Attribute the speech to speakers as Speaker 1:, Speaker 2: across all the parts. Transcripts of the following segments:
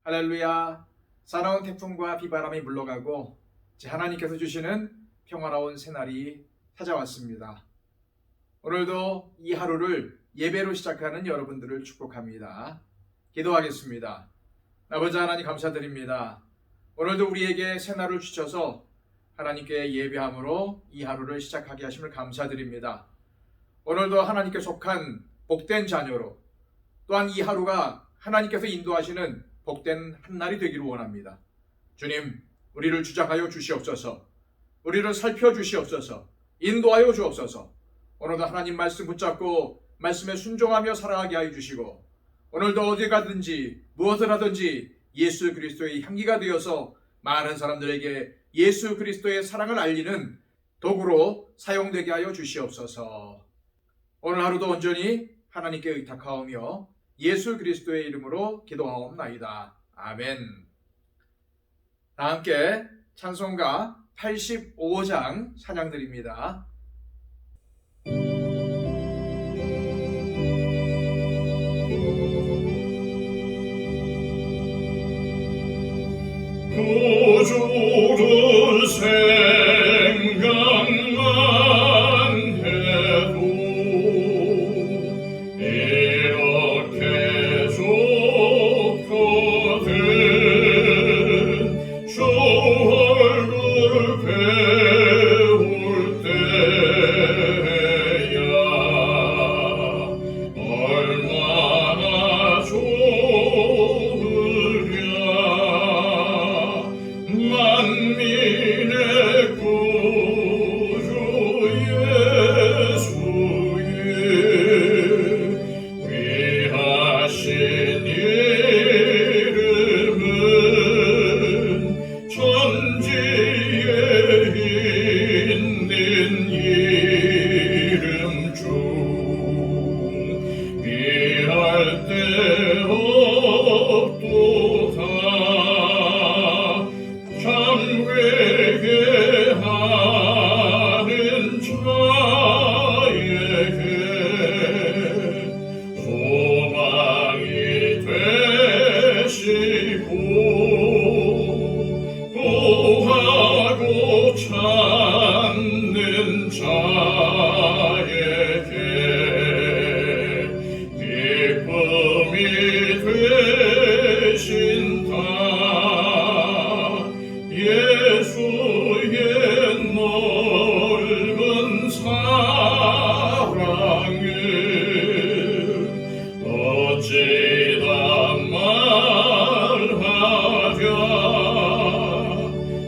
Speaker 1: 할렐루야. 사나운 태풍과 비바람이 물러가고 하나님께서 주시는 평화로운 새날이 찾아왔습니다. 오늘도 이 하루를 예배로 시작하는 여러분들을 축복합니다. 기도하겠습니다. 아버지 하나님 감사드립니다. 오늘도 우리에게 새날을 주셔서 하나님께 예배함으로 이 하루를 시작하게 하심을 감사드립니다. 오늘도 하나님께 속한 복된 자녀로 또한 이 하루가 하나님께서 인도하시는 복된 한날이 되기를 원합니다. 주님, 우리를 주장하여 주시옵소서. 우리를 살펴주시옵소서. 인도하여 주옵소서. 오늘도 하나님 말씀 붙잡고 말씀에 순종하며 살아가게 하여 주시고, 오늘도 어디 가든지 무엇을 하든지 예수 그리스도의 향기가 되어서 많은 사람들에게 예수 그리스도의 사랑을 알리는 도구로 사용되게 하여 주시옵소서. 오늘 하루도 온전히 하나님께 의탁하오며 예수 그리스도의 이름으로 기도하옵나이다. 아멘. 다 함께 찬송가 85장 찬양드립니다.
Speaker 2: 구주를 생각만 해도 이렇게 좋거든. 주 얼굴 배울 때야 얼마나 좋으랴. 만민의 구주 예수의 귀하신 이름은 천지에 있는 이름 중 비할 데 없도다. 참 회개하는 자에게 소망이 되시고 구하고 찾는 자에게 기쁨이 되신다. 예수의 넓은 사랑을 어찌다 말하랴.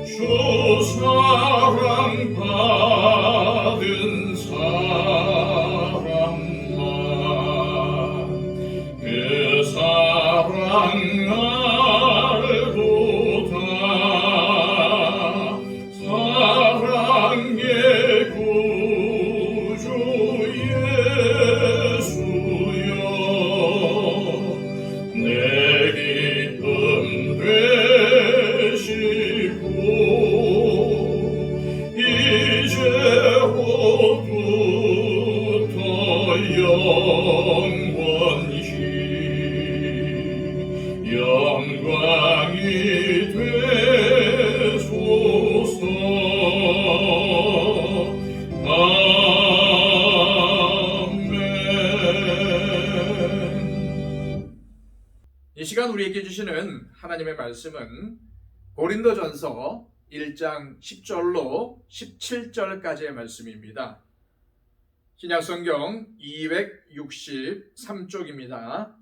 Speaker 2: 주 사랑받은 사람만 그 사랑 알고다. 사랑의 구주 예수여 내 기쁨 되시고 이제부터 영원히 영광이 되소서. 아멘.
Speaker 1: 이 시간 우리에게 주시는 하나님의 말씀은 고린도전서 1장 10절로 17절까지의 말씀입니다. 신약성경 263쪽입니다.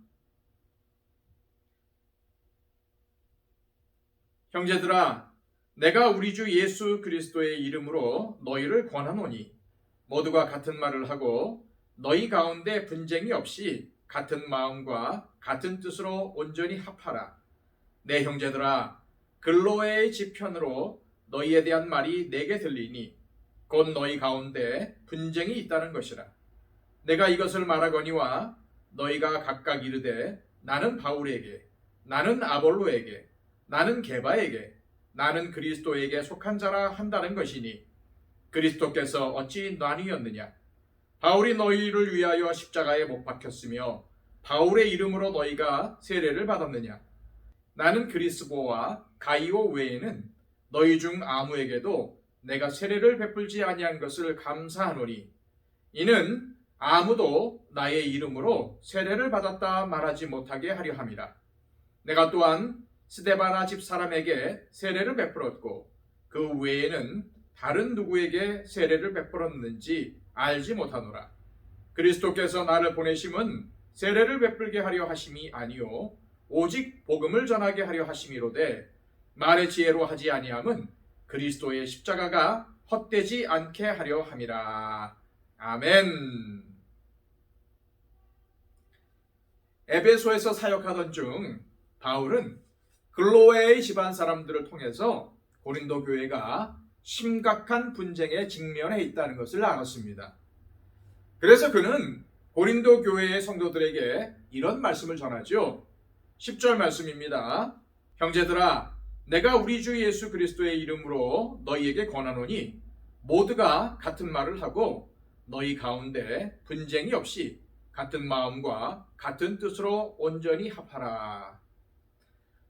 Speaker 1: 형제들아, 내가 우리 주 예수 그리스도의 이름으로 너희를 권하노니 모두가 같은 말을 하고 너희 가운데 분쟁이 없이 같은 마음과 같은 뜻으로 온전히 합하라. 내 형제들아, 글로에의 지편으로 너희에 대한 말이 내게 들리니 곧 너희 가운데 분쟁이 있다는 것이라. 내가 이것을 말하거니와 너희가 각각 이르되 나는 바울에게, 나는 아볼로에게, 나는 게바에게, 나는 그리스도에게 속한 자라 한다는 것이니 그리스도께서 어찌 나뉘었느냐? 바울이 너희를 위하여 십자가에 못 박혔으며 바울의 이름으로 너희가 세례를 받았느냐? 나는 그리스보와 가이오 외에는 너희 중 아무에게도 내가 세례를 베풀지 아니한 것을 감사하노니 이는 아무도 나의 이름으로 세례를 받았다 말하지 못하게 하려 함이라. 내가 또한 스데바나 집 사람에게 세례를 베풀었고 그 외에는 다른 누구에게 세례를 베풀었는지 알지 못하노라. 그리스도께서 나를 보내심은 세례를 베풀게 하려 하심이 아니요 오직 복음을 전하게 하려 하심이로되 말의 지혜로 하지 아니함은 그리스도의 십자가가 헛되지 않게 하려 함이라. 아멘. 에베소에서 사역하던 중 바울은 글로웨의 집안 사람들을 통해서 고린도 교회가 심각한 분쟁에 직면해 있다는 것을 알았습니다. 그래서 그는 고린도 교회의 성도들에게 이런 말씀을 전하죠. 10절 말씀입니다. 형제들아, 내가 우리 주 예수 그리스도의 이름으로 너희에게 권하노니 모두가 같은 말을 하고 너희 가운데 분쟁이 없이 같은 마음과 같은 뜻으로 온전히 합하라.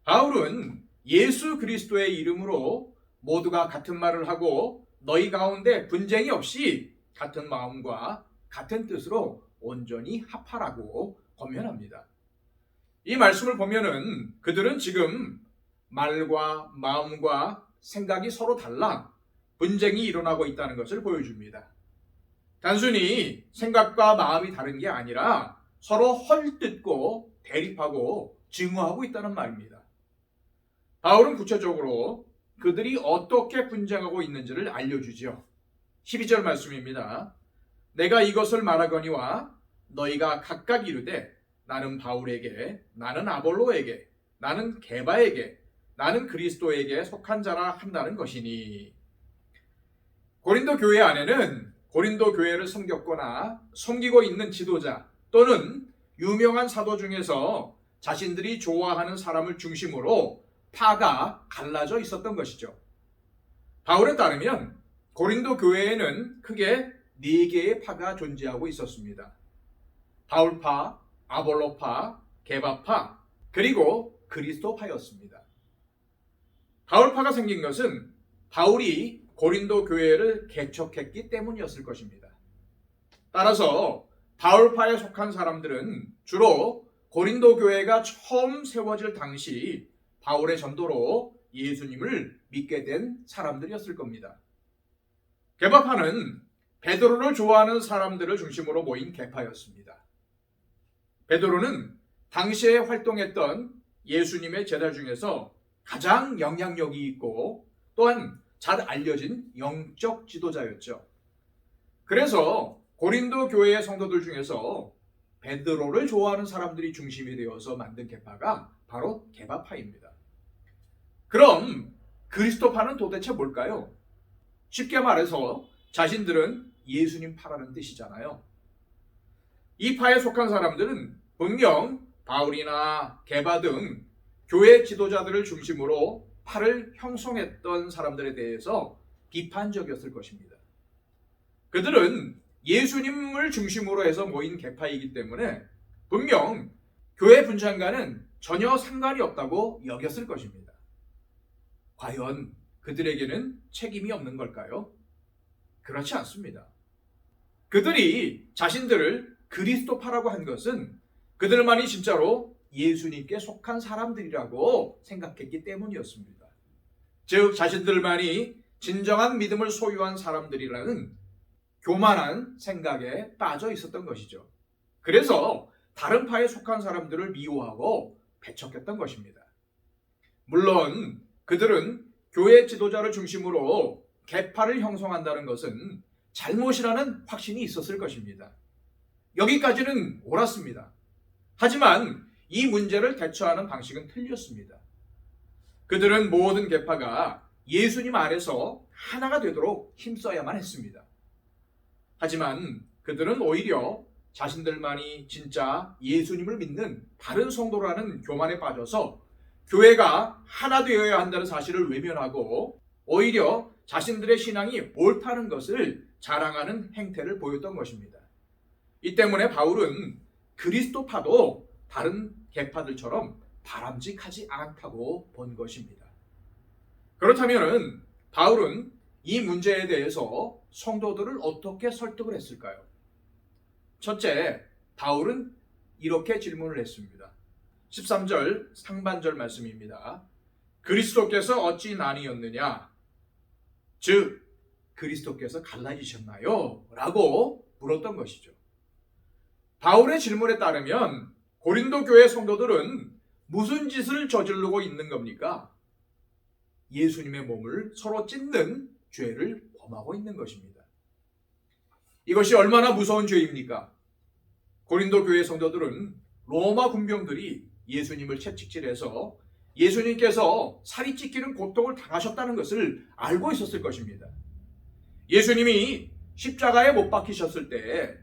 Speaker 1: 바울은 예수 그리스도의 이름으로 모두가 같은 말을 하고 너희 가운데 분쟁이 없이 같은 마음과 같은 뜻으로 온전히 합하라고 권면합니다. 이 말씀을 보면은 그들은 지금 말과 마음과 생각이 서로 달라 분쟁이 일어나고 있다는 것을 보여줍니다. 단순히 생각과 마음이 다른 게 아니라 서로 헐뜯고 대립하고 증오하고 있다는 말입니다. 바울은 구체적으로 그들이 어떻게 분쟁하고 있는지를 알려주지요. 12절 말씀입니다. 내가 이것을 말하거니와 너희가 각각 이르되 나는 바울에게, 나는 아볼로에게, 나는 게바에게, 나는 그리스도에게 속한 자라 한다는 것이니. 고린도 교회 안에는 고린도 교회를 섬겼거나 섬기고 있는 지도자 또는 유명한 사도 중에서 자신들이 좋아하는 사람을 중심으로 파가 갈라져 있었던 것이죠. 바울에 따르면 고린도 교회에는 크게 4개의 파가 존재하고 있었습니다. 바울파, 아볼로파, 게바파, 그리고 그리스도파였습니다. 바울파가 생긴 것은 바울이 고린도 교회를 개척했기 때문이었을 것입니다. 따라서 바울파에 속한 사람들은 주로 고린도 교회가 처음 세워질 당시 바울의 전도로 예수님을 믿게 된 사람들이었을 겁니다. 게바파는 베드로를 좋아하는 사람들을 중심으로 모인 계파였습니다. 베드로는 당시에 활동했던 예수님의 제자 중에서 가장 영향력이 있고 또한 잘 알려진 영적 지도자였죠. 그래서 고린도 교회의 성도들 중에서 베드로를 좋아하는 사람들이 중심이 되어서 만든 계파가 바로 게바파입니다. 그럼 그리스도파는 도대체 뭘까요? 쉽게 말해서 자신들은 예수님 파라는 뜻이잖아요. 이 파에 속한 사람들은 분명 바울이나 게바 등 교회 지도자들을 중심으로 파를 형성했던 사람들에 대해서 비판적이었을 것입니다. 그들은 예수님을 중심으로 해서 모인 계파이기 때문에 분명 교회 분쟁과는 전혀 상관이 없다고 여겼을 것입니다. 과연 그들에게는 책임이 없는 걸까요? 그렇지 않습니다. 그들이 자신들을 그리스도파라고 한 것은 그들만이 진짜로 예수님께 속한 사람들이라고 생각했기 때문이었습니다. 즉 자신들만이 진정한 믿음을 소유한 사람들이라는 교만한 생각에 빠져 있었던 것이죠. 그래서 다른 파에 속한 사람들을 미워하고 배척했던 것입니다. 물론 그들은 교회 지도자를 중심으로 계파를 형성한다는 것은 잘못이라는 확신이 있었을 것입니다. 여기까지는 옳았습니다. 하지만 이 문제를 대처하는 방식은 틀렸습니다. 그들은 모든 계파가 예수님 안에서 하나가 되도록 힘써야만 했습니다. 하지만 그들은 오히려 자신들만이 진짜 예수님을 믿는 바른 성도라는 교만에 빠져서 교회가 하나 되어야 한다는 사실을 외면하고 오히려 자신들의 신앙이 옳다는 것을 자랑하는 행태를 보였던 것입니다. 이 때문에 바울은 그리스도파도 다른 계파들처럼 바람직하지 않다고 본 것입니다. 그렇다면 바울은 이 문제에 대해서 성도들을 어떻게 설득을 했을까요? 첫째, 바울은 이렇게 질문을 했습니다. 13절 상반절 말씀입니다. 그리스도께서 어찌 나뉘었느냐? 즉 그리스도께서 갈라지셨나요? 라고 물었던 것이죠. 바울의 질문에 따르면 고린도 교회 성도들은 무슨 짓을 저지르고 있는 겁니까? 예수님의 몸을 서로 찢는 죄를 범하고 있는 것입니다. 이것이 얼마나 무서운 죄입니까? 고린도 교회 성도들은 로마 군병들이 예수님을 채찍질해서 예수님께서 살이 찢기는 고통을 당하셨다는 것을 알고 있었을 것입니다. 예수님이 십자가에 못 박히셨을 때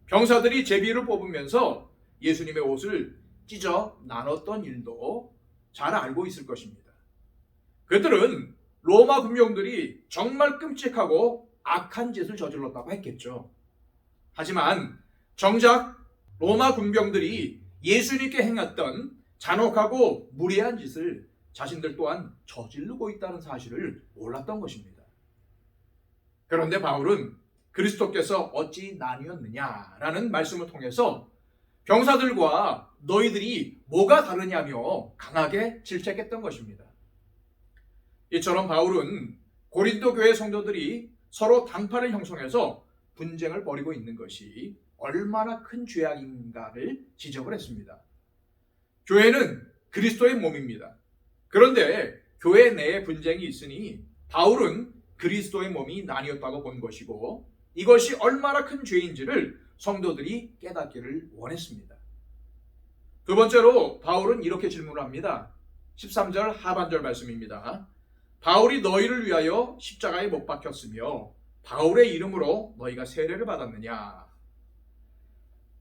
Speaker 1: 병사들이 제비를 뽑으면서 예수님의 옷을 찢어 나눴던 일도 잘 알고 있을 것입니다. 그들은 로마 군병들이 정말 끔찍하고 악한 짓을 저질렀다고 했겠죠. 하지만 정작 로마 군병들이 예수님께 행했던 잔혹하고 무례한 짓을 자신들 또한 저지르고 있다는 사실을 몰랐던 것입니다. 그런데 바울은 그리스도께서 어찌 나뉘었느냐라는 말씀을 통해서 병사들과 너희들이 뭐가 다르냐며 강하게 질책했던 것입니다. 이처럼 바울은 고린도 교회 성도들이 서로 당파를 형성해서 분쟁을 벌이고 있는 것이 얼마나 큰 죄악인가를 지적을 했습니다. 교회는 그리스도의 몸입니다. 그런데 교회 내에 분쟁이 있으니 바울은 그리스도의 몸이 나뉘었다고 본 것이고 이것이 얼마나 큰 죄인지를 성도들이 깨닫기를 원했습니다. 두 번째로 바울은 이렇게 질문을 합니다. 13절 하반절 말씀입니다. 바울이 너희를 위하여 십자가에 못 박혔으며 바울의 이름으로 너희가 세례를 받았느냐?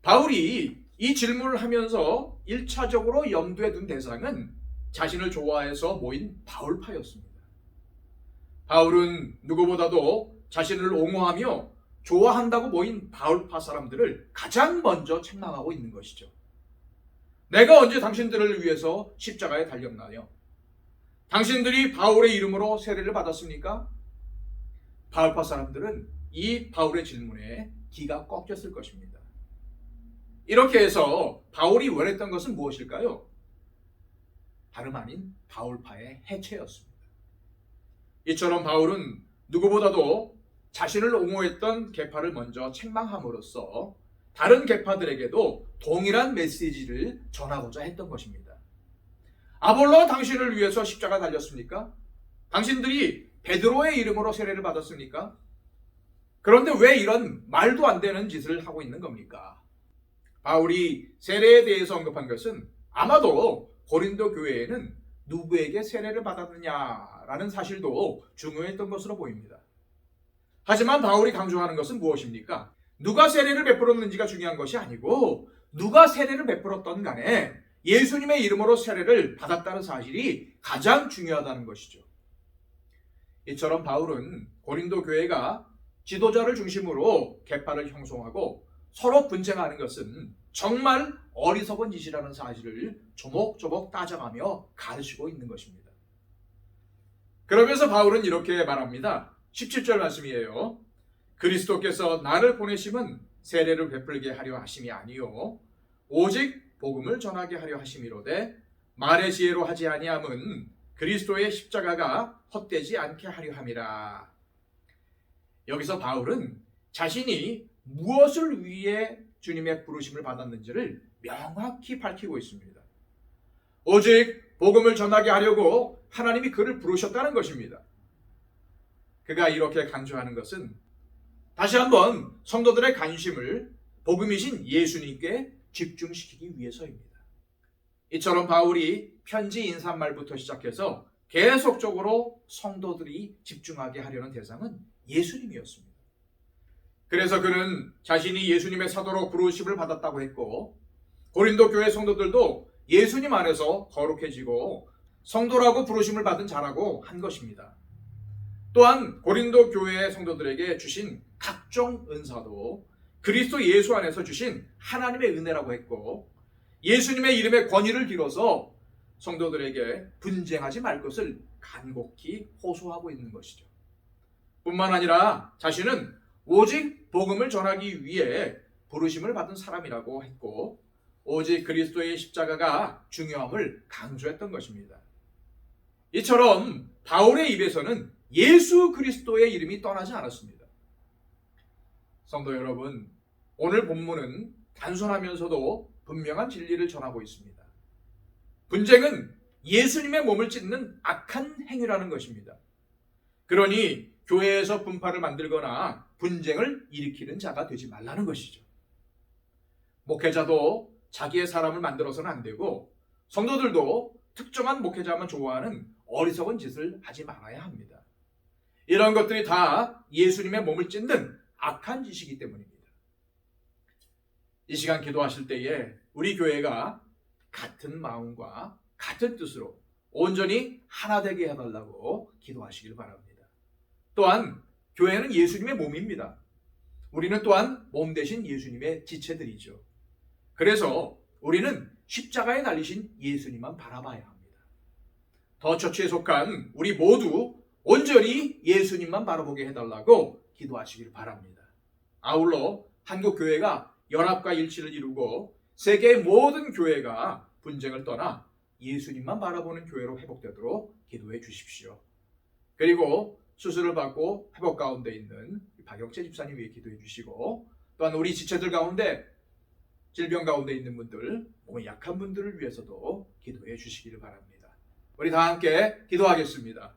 Speaker 1: 바울이 이 질문을 하면서 1차적으로 염두에 둔 대상은 자신을 좋아해서 모인 바울파였습니다. 바울은 누구보다도 자신을 옹호하며 좋아한다고 모인 바울파 사람들을 가장 먼저 책망하고 있는 것이죠. 내가 언제 당신들을 위해서 십자가에 달렸나요? 당신들이 바울의 이름으로 세례를 받았습니까? 바울파 사람들은 이 바울의 질문에 기가 꺾였을 것입니다. 이렇게 해서 바울이 원했던 것은 무엇일까요? 다름 아닌 바울파의 해체였습니다. 이처럼 바울은 누구보다도 자신을 옹호했던 계파를 먼저 책망함으로써 다른 계파들에게도 동일한 메시지를 전하고자 했던 것입니다. 아볼로가 당신을 위해서 십자가 달렸습니까? 당신들이 베드로의 이름으로 세례를 받았습니까? 그런데 왜 이런 말도 안 되는 짓을 하고 있는 겁니까? 바울이 세례에 대해서 언급한 것은 아마도 고린도 교회에는 누구에게 세례를 받았느냐라는 사실도 중요했던 것으로 보입니다. 하지만 바울이 강조하는 것은 무엇입니까? 누가 세례를 베풀었는지가 중요한 것이 아니고 누가 세례를 베풀었던 간에 예수님의 이름으로 세례를 받았다는 사실이 가장 중요하다는 것이죠. 이처럼 바울은 고린도 교회가 지도자를 중심으로 계파를 형성하고 서로 분쟁하는 것은 정말 어리석은 짓이라는 사실을 조목조목 따져가며 가르치고 있는 것입니다. 그러면서 바울은 이렇게 말합니다. 17절 말씀이에요. 그리스도께서 나를 보내심은 세례를 베풀게 하려 하심이 아니요 오직 복음을 전하게 하려 하심이로되 말의 지혜로 하지 아니함은 그리스도의 십자가가 헛되지 않게 하려 함이라. 여기서 바울은 자신이 무엇을 위해 주님의 부르심을 받았는지를 명확히 밝히고 있습니다. 오직 복음을 전하게 하려고 하나님이 그를 부르셨다는 것입니다. 그가 이렇게 강조하는 것은 다시 한번 성도들의 관심을 복음이신 예수님께 집중시키기 위해서입니다. 이처럼 바울이 편지 인사말부터 시작해서 계속적으로 성도들이 집중하게 하려는 대상은 예수님이었습니다. 그래서 그는 자신이 예수님의 사도로 부르심을 받았다고 했고 고린도 교회 성도들도 예수님 안에서 거룩해지고 성도라고 부르심을 받은 자라고 한 것입니다. 또한 고린도 교회 성도들에게 주신 각종 은사도 그리스도 예수 안에서 주신 하나님의 은혜라고 했고 예수님의 이름의 권위를 빌어서 성도들에게 분쟁하지 말 것을 간곡히 호소하고 있는 것이죠. 뿐만 아니라 자신은 오직 복음을 전하기 위해 부르심을 받은 사람이라고 했고 오직 그리스도의 십자가가 중요함을 강조했던 것입니다. 이처럼 바울의 입에서는 예수 그리스도의 이름이 떠나지 않았습니다. 성도 여러분, 오늘 본문은 단순하면서도 분명한 진리를 전하고 있습니다. 분쟁은 예수님의 몸을 찢는 악한 행위라는 것입니다. 그러니 교회에서 분파를 만들거나 분쟁을 일으키는 자가 되지 말라는 것이죠. 목회자도 자기의 사람을 만들어서는 안 되고 성도들도 특정한 목회자만 좋아하는 어리석은 짓을 하지 말아야 합니다. 이런 것들이 다 예수님의 몸을 찢는 악한 짓이기 때문입니다. 이 시간 기도하실 때에 우리 교회가 같은 마음과 같은 뜻으로 온전히 하나 되게 해달라고 기도하시길 바랍니다. 또한 교회는 예수님의 몸입니다. 우리는 또한 몸 대신 예수님의 지체들이죠. 그래서 우리는 십자가에 달리신 예수님만 바라봐야 합니다. 더 처치에 속한 우리 모두 온전히 예수님만 바라보게 해달라고 기도하시길 바랍니다. 아울러 한국 교회가 연합과 일치를 이루고 세계의 모든 교회가 분쟁을 떠나 예수님만 바라보는 교회로 회복되도록 기도해 주십시오. 그리고 수술을 받고 회복 가운데 있는 박영채 집사님 위해 기도해 주시고 또한 우리 지체들 가운데 질병 가운데 있는 분들, 몸이 약한 분들을 위해서도 기도해 주시기를 바랍니다. 우리 다 함께 기도하겠습니다.